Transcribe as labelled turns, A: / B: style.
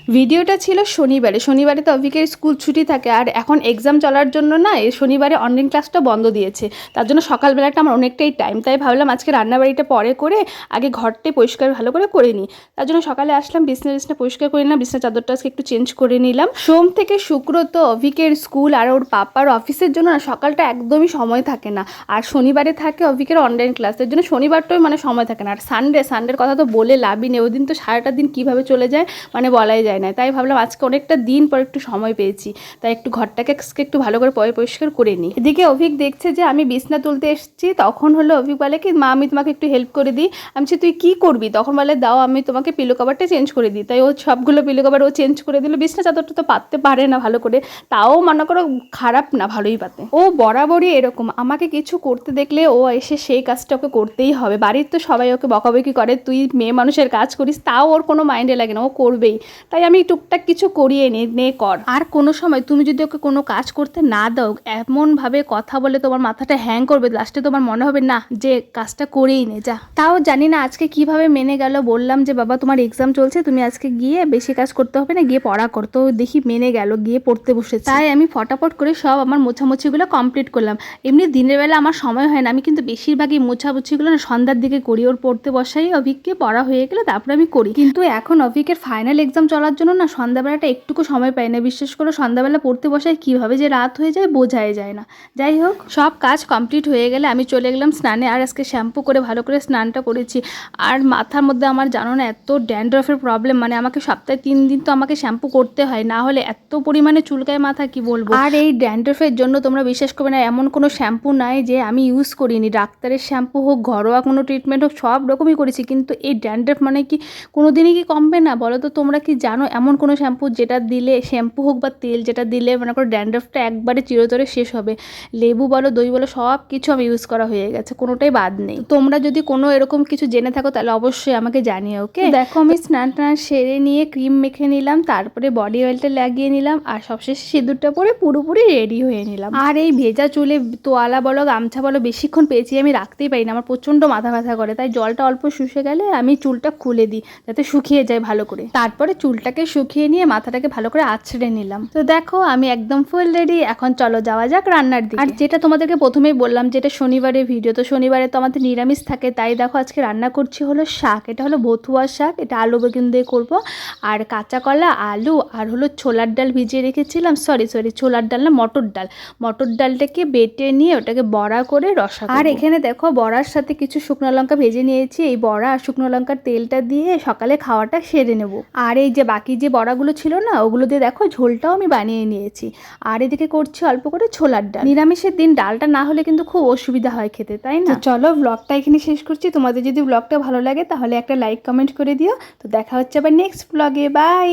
A: ভিডিওটা ছিল শনিবারে তো অভিকের স্কুল ছুটি থাকে, আর এখন এক্সাম চলার জন্য না এই শনিবারে অনলাইন ক্লাসটা বন্ধ দিয়েছে। তার জন্য সকালবেলাটা আমার অনেকটাই টাইম, তাই ভাবলাম আজকে রান্নাবাড়িটা পরে করে আগে ঘরটাই পরিষ্কার ভালো করে নিই। তার জন্য সকালে আসলাম, বিছনা পরিষ্কার করে নিলাম, বিছনা চাদরটা আজকে একটু চেঞ্জ করে নিলাম। সোম থেকে শুক্র তো অভিকের স্কুল আর ওর পাপার অফিসের জন্য না সকালটা একদমই সময় থাকে না, আর শনিবারে থাকে অভিকের অনলাইন ক্লাসের জন্য শনিবারটাই মানে সময় থাকে না। আর সানডের কথা তো বলে লাভই নেই, ওই দিন তো সারাটা দিন কীভাবে চলে যায় মানে বলাই যায় না। তাই ভাবলাম আজকে অনেকটা দিন পর একটু সময় পেয়েছি, তাই একটু ঘরটাকে একটু ভালো করে পরিষ্কার করে নিই। এদিকে অভিক দেখছে যে আমি বিছনা তুলতে এসেছি, তখন হলো অভিক বলে কি মা আমি তোমাকে একটু হেল্প করে দিই। আমি তুই কি করবি? তখন বলে দাও আমি তোমাকে পিলো কভারটা চেঞ্জ করে দিই। তাই ও সবগুলো পিলো কভার ও চেঞ্জ করে দিল। বিছনা চাদরটা তো পাততে পারে না ভালো করে, তাও মনে করো খারাপ না, ভালোই পাতে। ও বরাবরই এরকম, আমাকে কিছু করতে দেখলে ও এসে সেই কাজটা ওকে করতেই হবে। বাড়ির তো সবাই ওকে বকাবকি করে তুই মেয়ে মানুষের কাজ করিস, তাও ওর কোনো মাইন্ডে লাগে না, ও করবেই। তাই আমি টুকটাক কিছু করিয়ে নে কর। আর কোনো সময় তুমি যদি ওকে কোনো কাজ করতে না দাও, এমনভাবে কথা বলে তোমার মাথাটা হ্যাং করবে, লাস্টে তোমার মনে হবে না যে কাজটা করেই নে যা। তাও জানি না আজকে কিভাবে মেনে গেল। বললাম যে বাবা তোমার এক্সাম চলছে, তুমি আজকে গিয়ে বেশি কাজ করতে হবে না, গিয়ে পড়া করতো। দেখি মেনে গেল, গিয়ে পড়তে বসেছে। তাই আমি ফটাফট করে সব আমার মোছামুছিগুলো কমপ্লিট করলাম। এমনি দিনের বেলা আমার সময় হয় না, আমি কিন্তু বেশিরভাগই মোছামুছিগুলো না সন্ধ্যার দিকে করি। ওর পড়তে বসাই, অভিককে পড়া হয়ে গেলে তারপরে আমি করি। কিন্তু এখন অভিকের ফাইনাল এক্সাম চলার জন্য না সন্ধ্যাবেলাটা একটুকু সময় পাই না। বিশেষ করে সন্ধ্যাবেলা পড়তে বসায় কীভাবে যে রাত হয়ে যায় বোঝাই যায় না। যাই হোক, সব কাজ কমপ্লিট হয়ে গেলে আমি চলে গেলাম স্নানে। আর আজকে শ্যাম্পু করে ভালো করে স্নানটা করেছি। আর মাথার মধ্যে আমার জানো না এত ড্যান্ড্রফের প্রবলেম, মানে আমাকে সপ্তাহে 3 দিন তো আমাকে শ্যাম্পু করতে হয়, না হলে এত পরিমাণে চুলকায় মাথা কি বলবো। আর এই ড্যান্ড্রফের জন্য তোমরা বিশ্বাস করবে না, এমন কোনো শ্যাম্পু নাই যে আমি ইউজ করিনি। ডাক্তারের শ্যাম্পু হোক, ঘরোয়া কোনো ট্রিটমেন্ট হোক, সব রকমই করেছি, কিন্তু এই ড্যান্ড্রফ মানে কি কোনো দিনই কি কমবে না বলো তো? তোমরা কি জানো এমন কোনো শ্যাম্পু যেটা দিলে, শ্যাম্পু হোক বা তেল যেটা দিলে মনে করো ড্যান্ড্রফটা একবারে চিরতরে শেষ হবে? লেবু বলো, দই বলো, সব কিছু আমি ইউজ করা হয়ে গেছে, কোনোটাই বাদ নেই। তোমরা যদি কোনো এরকম কিছু জেনে থাকো তাহলে অবশ্যই আমাকে জানিও, ওকে? দেখো আমি স্নান সেরে নিয়ে ক্রিম মেখে নিলাম, তারপরে বডি অয়েলটা লাগিয়ে নিলাম, আর সবশেষে সিঁদুরটা পরে পুরোপুরি রেডি হয়ে নিলাম। আর এই ভেজা চুলে তোয়ালা বলো গামছা বলো বেশিক্ষণ পেয়েছি আমি রাখতেই পারি না, আমার প্রচণ্ড মাথা ব্যথা করে। তাই জলটা অল্প শুষে গেলে আমি চুলটা খুলে দিই যাতে শুকিয়ে যায় ভালো করে। তারপরে চুলটাকে শুকিয়ে নিয়ে মাথাটাকে ভালো করে আঁচড়ে নিলাম। তো দেখো আমি একদম ফুল রেডি, এখন চলো যাওয়া যাক রান্নার দিকে। আর যেটা তোমাদেরকে প্রথমেই বললাম যেটা শনিবারের ভিডিও, তো শনিবারে তো আমাদের নিরামিষ থাকে, তাই দেখো আজকে রান্না করছি হলো শাক। এটা হলো বথুয়া শাক, এটা আলু বেগুন দিয়ে করবো। আর কাঁচা কলা, আলু আর হলো ছোলার ডাল ভিজিয়ে রেখেছিলাম, সরি ছোলার ডাল না, মটর ডালটাকে বেটে নিয়ে ওটাকে বড়া করে রসা। আর এখানে দেখো বড়ার সাথে কিছু শুকনো লঙ্কা ভেজে নিয়েছি, এই বড়া আর শুকনো লঙ্কার তেলটা দিয়ে সকালে খাওয়াটা সেরে নেব। আর এই যে বাকি যে বড়াগুলো ছিল না, ওগুলো দিয়ে দেখো ঝোলটাও আমি বানিয়ে নিয়েছি। আর এদিকে করছি অল্প করে ছোলার ডাল। নিরামিষের দিন ডালটা না হলে কিন্তু খুব অসুবিধা হয় খেতে, তাই না? চলো ব্লগটা এখানে শেষ করছি। তোমাদের যদি ব্লগটা ভালো লাগে তাহলে একটা লাইক কমেন্ট করে দিও। তো দেখা হচ্ছে আবার নেক্সট ব্লগে, বাই।